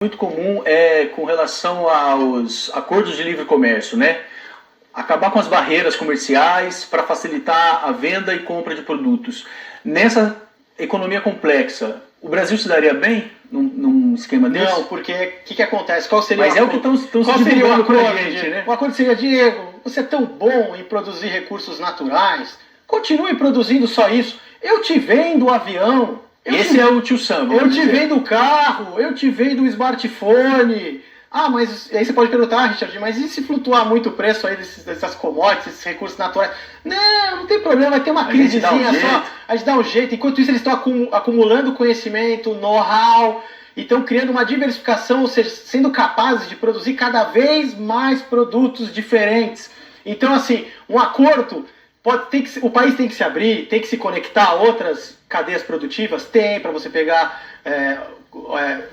Muito comum com relação aos acordos de livre comércio, né? Acabar com as barreiras comerciais para facilitar a venda e compra de produtos. Nessa economia complexa, o Brasil se daria bem num esquema desse? Não, porque o que acontece? Qual seria Mas o acordo? é o que estão se Seria o divulgando acordo, pra gente, né? O acordo seria, Diego, você é tão bom em produzir recursos naturais, continue produzindo só isso. Eu te vendo o avião. Esse é o tio Sam. Eu te vendo o carro, eu te vendo o smartphone. Ah, mas aí você pode perguntar, Richard, mas e se flutuar muito o preço aí dessas commodities, desses recursos naturais? Não tem problema, vai ter uma crisezinha só, a gente dá um jeito. Enquanto isso, eles estão acumulando conhecimento, know-how, e estão criando uma diversificação, ou seja, sendo capazes de produzir cada vez mais produtos diferentes. Então, assim, um acordo, o país tem que se abrir, tem que se conectar a outras cadeias produtivas, tem, para você pegar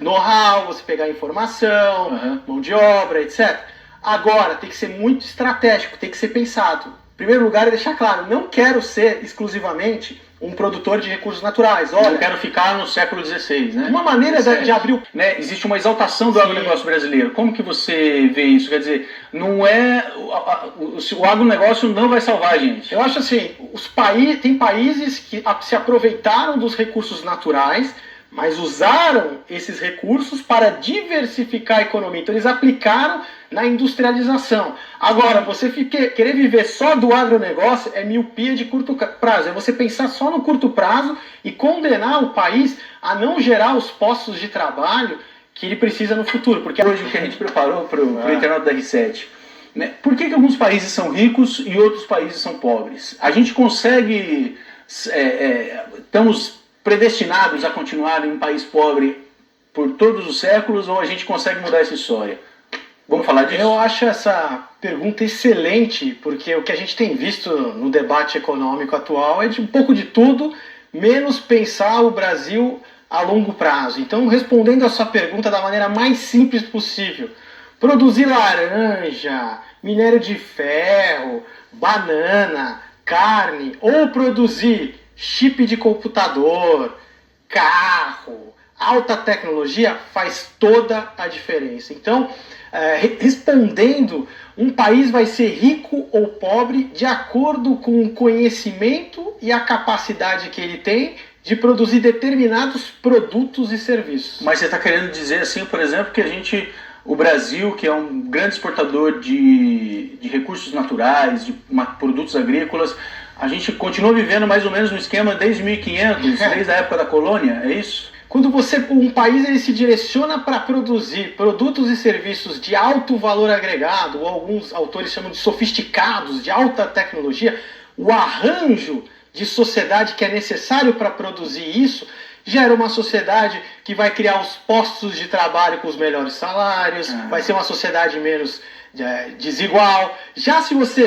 know-how, você pegar informação, mão de obra, etc. Agora, tem que ser muito estratégico, tem que ser pensado. Em primeiro lugar, é deixar claro, não quero ser exclusivamente um produtor de recursos naturais. Olha, eu quero ficar no século XVI, né? Uma maneira de abrir o... Né? Existe uma exaltação do agronegócio brasileiro. Como que você vê isso? Quer dizer, não é... O agronegócio não vai salvar a gente. Eu acho assim, tem países que se aproveitaram dos recursos naturais, mas usaram esses recursos para diversificar a economia. Então eles aplicaram na industrialização. Agora, você querer viver só do agronegócio é miopia de curto prazo. É você pensar só no curto prazo e condenar o país a não gerar os postos de trabalho que ele precisa no futuro. Porque hoje o que a gente preparou para o internato da R7, né? Por que alguns países são ricos e outros países são pobres? A gente consegue... estamos predestinados a continuar em um país pobre por todos os séculos, ou a gente consegue mudar essa história? Vamos falar disso? Eu acho essa pergunta excelente, porque o que a gente tem visto no debate econômico atual é de um pouco de tudo, menos pensar o Brasil a longo prazo. Então, respondendo a sua pergunta da maneira mais simples possível, produzir laranja, minério de ferro, banana, carne, ou produzir chip de computador, carro, alta tecnologia, faz toda a diferença. Então, respondendo, um país vai ser rico ou pobre de acordo com o conhecimento e a capacidade que ele tem de produzir determinados produtos e serviços. Mas você está querendo dizer assim, por exemplo, que o Brasil, que é um grande exportador de recursos naturais, de produtos agrícolas, a gente continua vivendo mais ou menos no esquema desde 1500, desde a época da colônia, é isso? Quando um país ele se direciona para produzir produtos e serviços de alto valor agregado, ou alguns autores chamam de sofisticados, de alta tecnologia, o arranjo de sociedade que é necessário para produzir isso gera uma sociedade que vai criar os postos de trabalho com os melhores salários, vai ser uma sociedade menos desigual. Já se você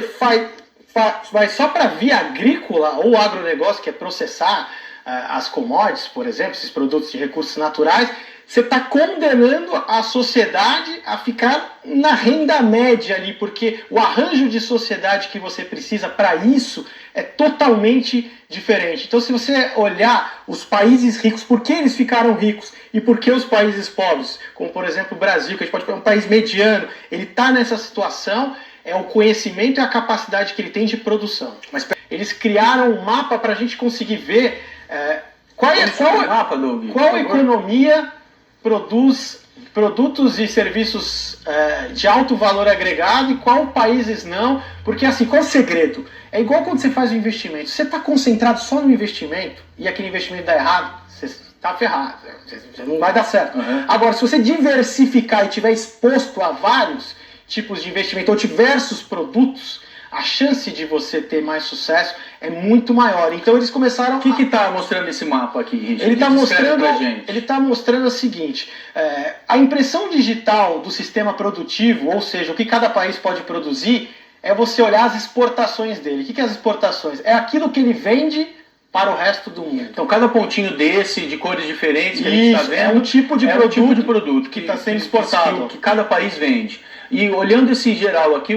vai só para via agrícola ou agronegócio, que é processar as commodities, por exemplo, esses produtos de recursos naturais, você está condenando a sociedade a ficar na renda média ali, porque o arranjo de sociedade que você precisa para isso é totalmente diferente. Então, se você olhar os países ricos, por que eles ficaram ricos e por que os países pobres, como por exemplo o Brasil, que a gente pode falar um país mediano, ele está nessa situação, é o conhecimento e a capacidade que ele tem de produção. Mas eles criaram um mapa para a gente conseguir ver qual economia produz produtos e serviços de alto valor agregado e qual países não. Porque assim, qual é o segredo? É igual quando você faz um investimento. Se você está concentrado só no investimento e aquele investimento dá errado, você está ferrado. Você não vai dar certo. Agora, se você diversificar e estiver exposto a vários tipos de investimento ou diversos produtos, a chance de você ter mais sucesso é muito maior. Então eles começaram... O que está mostrando esse mapa aqui, Richard? Ele está mostrando o seguinte, a impressão digital do sistema produtivo, ou seja, o que cada país pode produzir, é você olhar as exportações dele. O que é as exportações? É aquilo que ele vende para o resto do mundo. Então cada pontinho desse, de cores diferentes que a gente está vendo, é um tipo de produto que está sendo exportado, que cada país vende. E olhando esse geral aqui,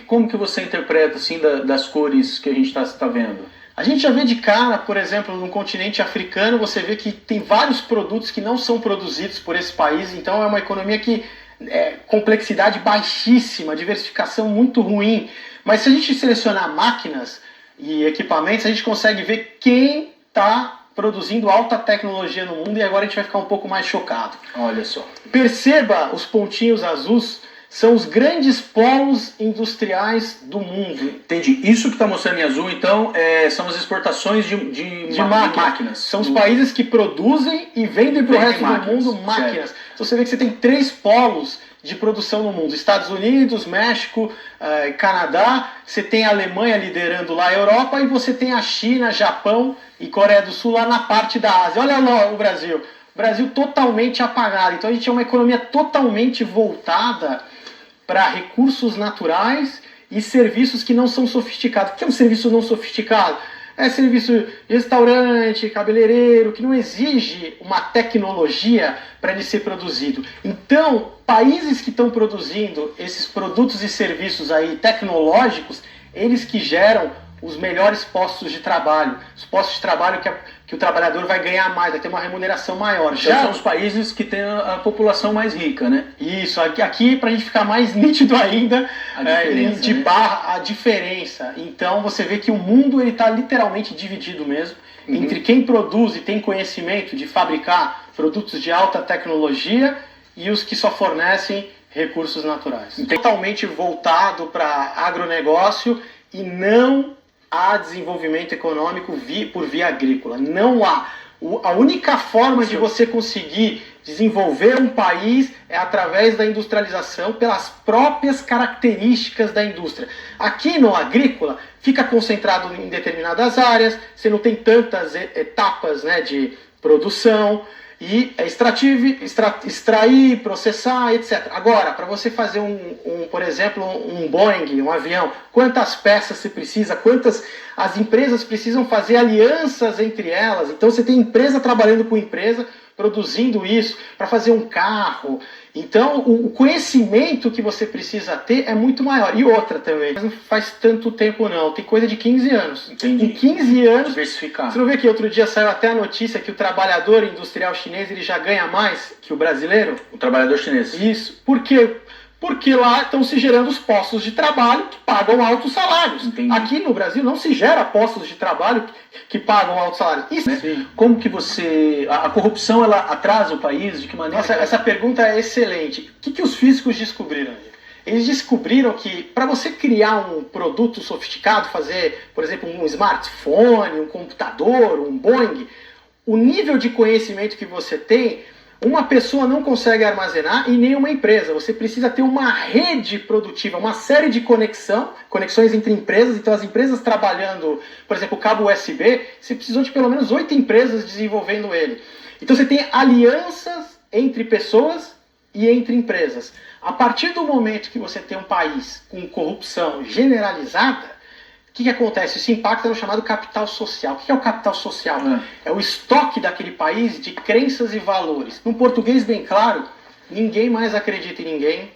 como que você interpreta assim das cores que a gente está vendo? A gente já vê de cara, por exemplo, no continente africano, você vê que tem vários produtos que não são produzidos por esse país, então é uma economia que é complexidade baixíssima, diversificação muito ruim. Mas se a gente selecionar máquinas e equipamentos, a gente consegue ver quem está produzindo alta tecnologia no mundo, e agora a gente vai ficar um pouco mais chocado. Olha só. Perceba os pontinhos azuis, são os grandes polos industriais do mundo. Entendi. Isso que está mostrando em azul, então, são as exportações de máquinas. São os países que produzem e vendem para o resto do mundo máquinas. Então você vê que você tem 3 polos de produção no mundo. Estados Unidos, México, Canadá, você tem a Alemanha liderando lá a Europa, e você tem a China, Japão e Coreia do Sul lá na parte da Ásia. Olha lá o Brasil. O Brasil totalmente apagado. Então a gente é uma economia totalmente voltada para recursos naturais e serviços que não são sofisticados. O que é um serviço não sofisticado? É serviço de restaurante, cabeleireiro, que não exige uma tecnologia para ele ser produzido. Então, países que estão produzindo esses produtos e serviços aí tecnológicos, eles que geram os melhores postos de trabalho. Os postos de trabalho que o trabalhador vai ganhar mais, vai ter uma remuneração maior. Já são os países que têm a população mais rica, né? Isso, aqui para a gente ficar mais nítido ainda, a diferença. Então você vê que o mundo está literalmente dividido mesmo, entre quem produz e tem conhecimento de fabricar produtos de alta tecnologia e os que só fornecem recursos naturais. Totalmente voltado para agronegócio e não há desenvolvimento econômico por via agrícola. Não há. A única forma de você conseguir desenvolver um país é através da industrialização, pelas próprias características da indústria. Aqui no agrícola, fica concentrado em determinadas áreas, você não tem tantas etapas, né, de produção, e extrair, processar, etc. Agora, para você fazer por exemplo, um Boeing, um avião, quantas peças você precisa, quantas as empresas precisam fazer alianças entre elas. Então você tem empresa trabalhando com empresa, produzindo isso, para fazer um carro. Então o conhecimento que você precisa ter é muito maior. E outra também, não faz tanto tempo não, tem coisa de 15 anos. Entendi. Em 15 anos, diversificar. Você não vê que outro dia saiu até a notícia que o trabalhador industrial chinês ele já ganha mais que o brasileiro? O trabalhador chinês. Isso. Por quê? Porque lá estão se gerando os postos de trabalho que pagam altos salários. Entendi. Aqui no Brasil não se gera postos de trabalho que pagam altos salários. Isso, né? Como que você... A corrupção, ela atrasa o país? De que maneira? Nossa, essa pergunta é excelente. O que os físicos descobriram? Eles descobriram que para você criar um produto sofisticado, fazer, por exemplo, um smartphone, um computador, um Boeing, o nível de conhecimento que você tem, uma pessoa não consegue armazenar e nem uma empresa. Você precisa ter uma rede produtiva, uma série de conexões entre empresas. Então as empresas trabalhando, por exemplo, o cabo USB, você precisou de pelo menos 8 empresas desenvolvendo ele. Então você tem alianças entre pessoas e entre empresas. A partir do momento que você tem um país com corrupção generalizada, o que acontece? Isso impacta no chamado capital social. O que é o capital social? É o estoque daquele país de crenças e valores. Num português bem claro, ninguém mais acredita em ninguém,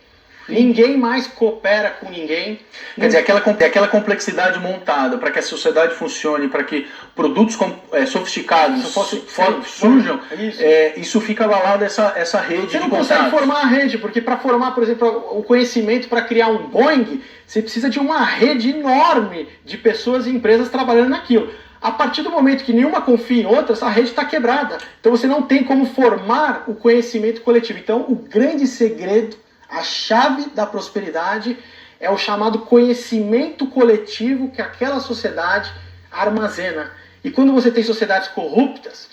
ninguém mais coopera com ninguém. Quer dizer, aquela complexidade montada para que a sociedade funcione, para que produtos sofisticados surjam, isso fica abalado, essa rede de contatos. Você não consegue formar a rede, porque para formar, por exemplo, o conhecimento para criar um Boeing, você precisa de uma rede enorme de pessoas e empresas trabalhando naquilo. A partir do momento que nenhuma confia em outra, essa rede está quebrada. Então você não tem como formar o conhecimento coletivo. Então o grande segredo, a chave da prosperidade é o chamado conhecimento coletivo que aquela sociedade armazena. E quando você tem sociedades corruptas,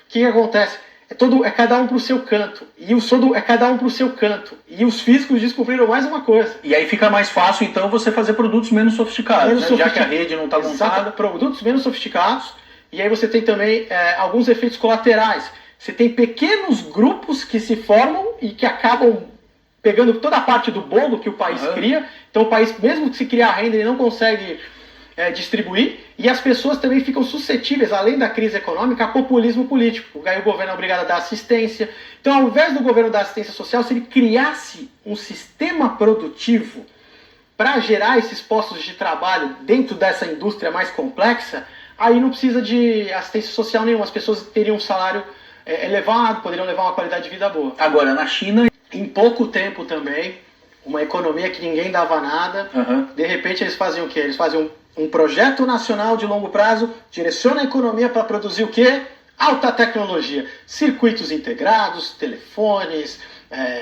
o que acontece? É cada um para o seu canto. É cada um para o seu canto. E os físicos descobriram mais uma coisa. E aí fica mais fácil, então, você fazer produtos menos sofisticados, já que a rede não está montada. Produtos menos sofisticados. E aí você tem também alguns efeitos colaterais. Você tem pequenos grupos que se formam e que acabam pegando toda a parte do bolo que o país cria. Então o país, mesmo que se criar renda, ele não consegue distribuir. E as pessoas também ficam suscetíveis, além da crise econômica, a populismo político. Aí o governo é obrigado a dar assistência. Então, ao invés do governo dar assistência social, se ele criasse um sistema produtivo para gerar esses postos de trabalho dentro dessa indústria mais complexa, aí não precisa de assistência social nenhuma. As pessoas teriam um salário elevado, poderiam levar uma qualidade de vida boa. Agora, na China, em pouco tempo também, uma economia que ninguém dava nada, de repente eles fazem o quê? Eles fazem um projeto nacional de longo prazo, direciona a economia para produzir o quê? Alta tecnologia, circuitos integrados, telefones,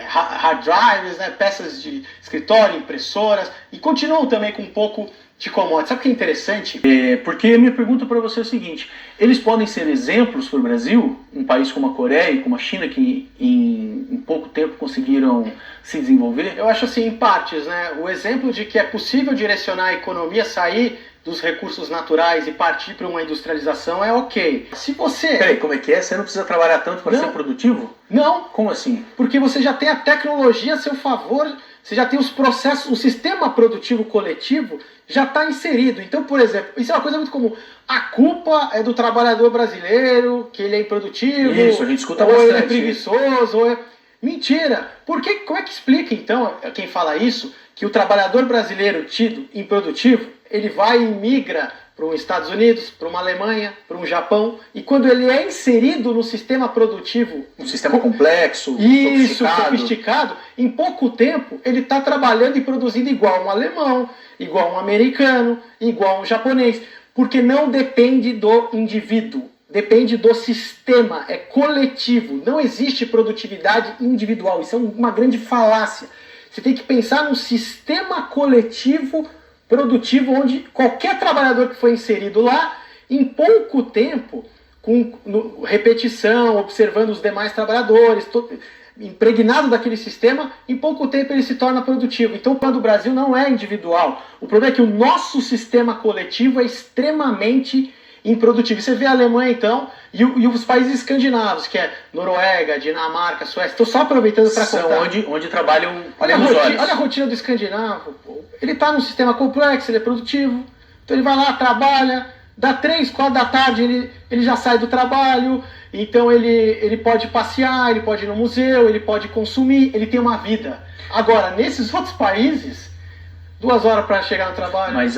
hard drives, né, peças de escritório, impressoras, e continuam também com um pouco de commodities. Sabe o que é interessante? Porque a minha pergunta para você é o seguinte: eles podem ser exemplos para o Brasil, um país como a Coreia e como a China, que em pouco tempo conseguiram se desenvolver? Eu acho assim, em partes, né? O exemplo de que é possível direcionar a economia, sair dos recursos naturais e partir para uma industrialização é ok. Se você... Peraí, como é que é? Você não precisa trabalhar tanto para ser produtivo? Não. Como assim? Porque você já tem a tecnologia a seu favor, você já tem os processos, o sistema produtivo coletivo já está inserido. Então, por exemplo, isso é uma coisa muito comum. A culpa é do trabalhador brasileiro, que ele é improdutivo, isso, a gente escuta ou bastante. ele é preguiçoso, ou é... Mentira! Como é que explica, então, quem fala isso, que o trabalhador brasileiro tido improdutivo, ele vai e migra para os Estados Unidos, para uma Alemanha, para um Japão, e quando ele é inserido no sistema produtivo... Um sistema complexo, sofisticado, em pouco tempo ele está trabalhando e produzindo igual um alemão, igual um americano, igual um japonês, porque não depende do indivíduo, depende do sistema, é coletivo, não existe produtividade individual, isso é uma grande falácia. Você tem que pensar num sistema coletivo produtivo, onde qualquer trabalhador que foi inserido lá, em pouco tempo, com repetição, observando os demais trabalhadores, impregnado daquele sistema, em pouco tempo ele se torna produtivo. Então, quando o Brasil não é individual, o problema é que o nosso sistema coletivo é extremamente improdutivo. Você vê a Alemanha, então, e os países escandinavos, que é Noruega, Dinamarca, Suécia, estou só aproveitando para contar. Onde trabalham olha a rotina do escandinavo. Ele está num sistema complexo, ele é produtivo, então ele vai lá, trabalha, dá 3, 4 da tarde, ele já sai do trabalho, então ele pode passear, ele pode ir no museu, ele pode consumir, ele tem uma vida. Agora, nesses outros países, 2 horas para chegar no trabalho. Mas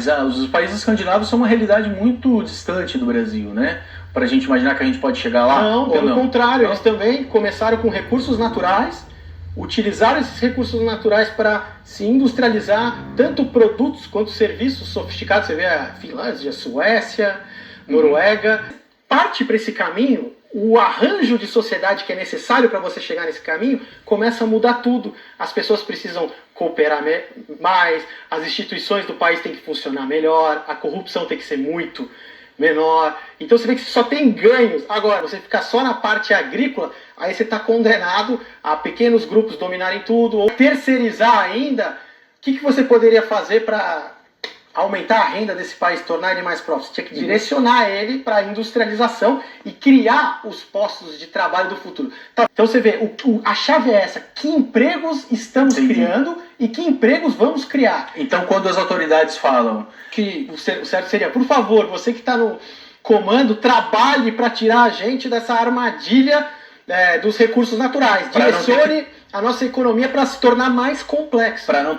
os países escandinavos são uma realidade muito distante do Brasil, né? Para a gente imaginar que a gente pode chegar lá. Não, pelo contrário, eles também começaram com recursos naturais, utilizaram esses recursos naturais para se industrializar, tanto produtos quanto serviços sofisticados. Você vê a Finlândia, a Suécia, Noruega. Parte para esse caminho, o arranjo de sociedade que é necessário para você chegar nesse caminho começa a mudar tudo. As pessoas precisam cooperar mais, as instituições do país têm que funcionar melhor, a corrupção tem que ser muito menor. Então você vê que só tem ganhos. Agora, você ficar só na parte agrícola, aí você está condenado a pequenos grupos dominarem tudo, ou terceirizar ainda. O que você poderia fazer para aumentar a renda desse país, tornar ele mais próximo? Você tinha que direcionar ele para a industrialização e criar os postos de trabalho do futuro. Então você vê, a chave é essa: que empregos estamos criando e que empregos vamos criar. Então, quando as autoridades falam que o certo seria, por favor, você que está no comando, trabalhe para tirar a gente dessa armadilha dos recursos naturais. Direcione a nossa economia para se tornar mais complexa. Para não